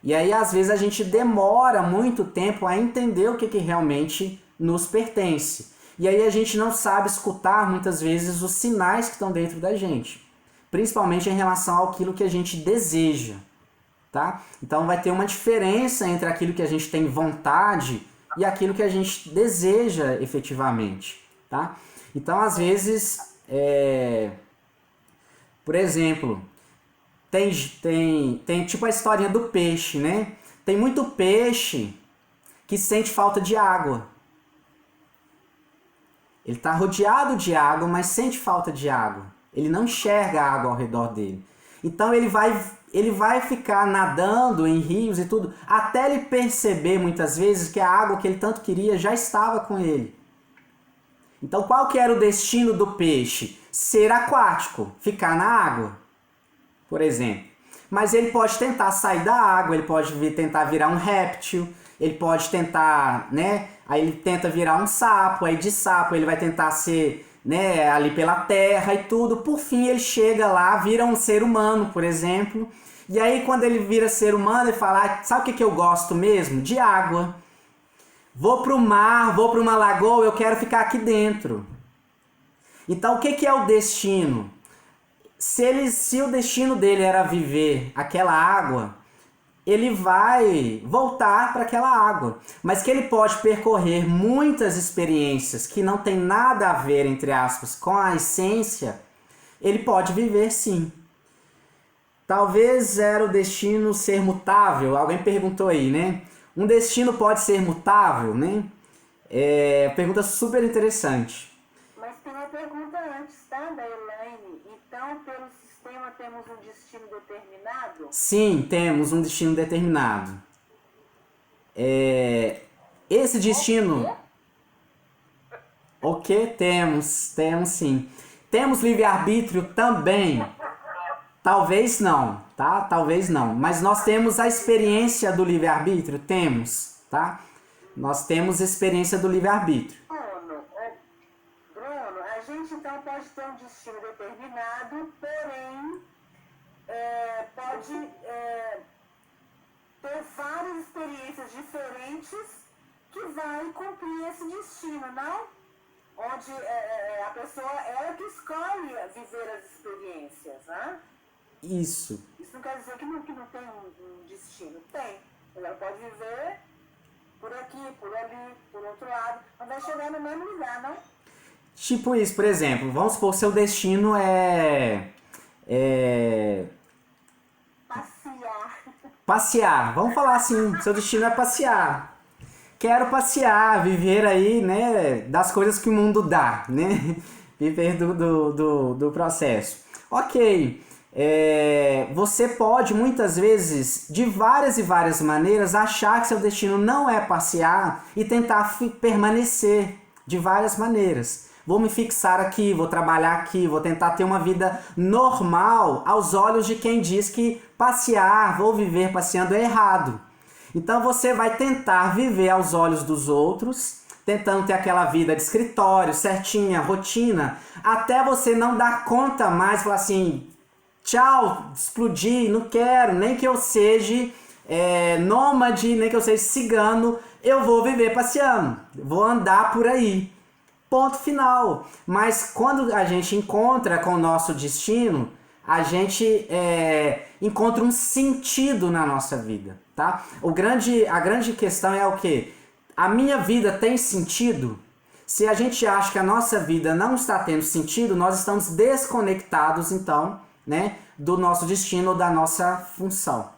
E aí às vezes a gente demora muito tempo a entender o que realmente nos pertence. E aí a gente não sabe escutar muitas vezes os sinais que estão dentro da gente, principalmente em relação àquilo que a gente deseja, tá? Então vai ter uma diferença entre aquilo que a gente tem vontade e aquilo que a gente deseja efetivamente, tá? Então às vezes, por exemplo, tem tipo a historinha do peixe, né? Tem muito peixe que sente falta de água. Ele está rodeado de água, mas sente falta de água. Ele não enxerga a água ao redor dele. Então ele vai ficar nadando em rios e tudo, até ele perceber muitas vezes que a água que ele tanto queria já estava com ele. Então qual que era o destino do peixe? Ser aquático, ficar na água, por exemplo. Mas ele pode tentar sair da água, ele pode tentar virar um réptil, ele pode tentar, né? Aí ele tenta virar um sapo, aí de sapo ele vai tentar ser, né, ali pela terra e tudo. Por fim ele chega lá, vira um ser humano, por exemplo. E aí quando ele vira ser humano, ele fala, sabe o que eu gosto mesmo? De água. Vou pro mar, vou para uma lagoa, eu quero ficar aqui dentro. Então o que é o destino? Se o destino dele era viver aquela água, ele vai voltar para aquela água. Mas que ele pode percorrer muitas experiências que não tem nada a ver, entre aspas, com a essência, ele pode viver sim. Talvez era o destino ser mutável. Alguém perguntou aí, né? Um destino pode ser mutável, né? Pergunta super interessante. Mas tem uma pergunta antes, tá, da Elaine. Então, pelo sistema, temos um destino determinado? Sim, temos um destino determinado. Esse destino... O que? Temos sim. Temos livre-arbítrio também. Talvez não, tá? Talvez não. Mas nós temos a experiência do livre-arbítrio? Temos, tá? Nós temos experiência do livre-arbítrio. Bruno, a gente então pode ter um destino determinado, porém pode ter várias experiências diferentes que vai cumprir esse destino, não? Onde a pessoa é que escolhe viver as experiências, né? Isso. Isso não quer dizer que não tem um destino. Tem. Ela pode viver por aqui, por ali, por outro lado, mas vai chegar no mesmo lugar, não? Tipo isso, por exemplo, vamos supor que seu destino passear. Vamos falar assim, seu destino é passear. Quero passear, viver aí, né, das coisas que o mundo dá, né? Viver do processo. Ok. Você pode muitas vezes, de várias e várias maneiras, achar que seu destino não é passear e tentar permanecer de várias maneiras. Vou me fixar aqui, vou trabalhar aqui, vou tentar ter uma vida normal aos olhos de quem diz que passear, vou viver passeando é errado. Então você vai tentar viver aos olhos dos outros, tentando ter aquela vida de escritório, certinha, rotina, até você não dar conta mais, falar assim, tchau, explodi, não quero, nem que eu seja nômade, nem que eu seja cigano, eu vou viver passeando, vou andar por aí. Ponto final. Mas quando a gente encontra com o nosso destino, a gente encontra um sentido na nossa vida, tá? A grande questão é o quê? A minha vida tem sentido? Se a gente acha que a nossa vida não está tendo sentido, nós estamos desconectados, então, né, do nosso destino ou da nossa função.